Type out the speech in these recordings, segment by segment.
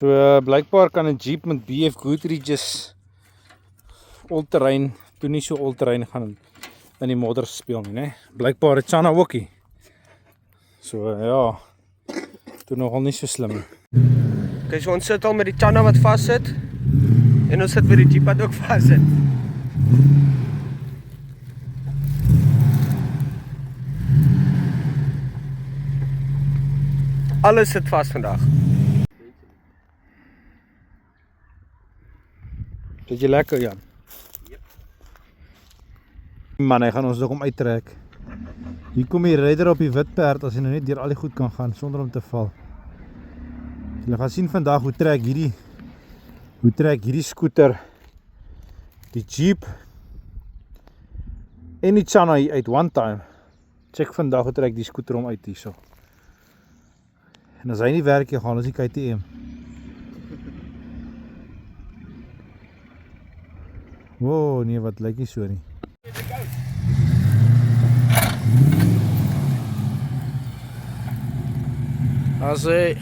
So blykbaar kan 'n Jeep met BF Goodrich's all-terrain, toe nie so all-terrain gaan in die modder speel nie, né? Blykbaar het Channa ookie. So ja, toe nogal nie so slim nie. Okay, so ons sit al met die Channa wat vas sit en ons sit met die Jeep wat ook vas sit. Alles sit vas vandag. Dit jy lekker, Jan? Yep. Man, hy gaan ons nog om uittrek. Hier kom die ryder op die wit perd as hy nou net deur al die goed kan gaan sonder om te val. Julle gaan sien vandag hoe trek hierdie scooter, die Jeep en die Channa hier uit one time. Check vandag hoe trek die scooter om uit hierso. En as hy nie werk nie, gaan ons die KTM. Wow, nee, wat lyk nie so nie. As hy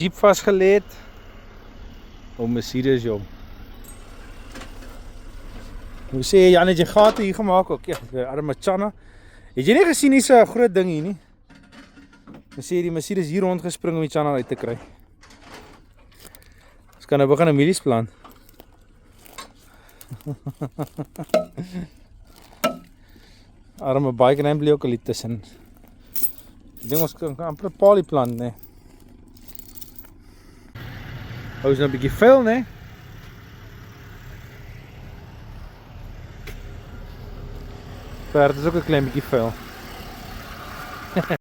Jeep vastgeleid om Mercedes jong. Hoe sê jy, Jan, het jy gate hier gemaak ook? Ja, die arme Channa. Het jy nie gesien hier's 'n groot ding hier nie? Dan sê die Mercedes hier rondgespring om die Channa uit te kry. Ons kan nou begin 'n milies plan. Arme bike en hy bly ook al hier tussen. Ek dink ons kan amper 'n palie plant, nee. Hou is nou 'n bietjie vuil, né? Perd is ook 'n klein bietjie vuil.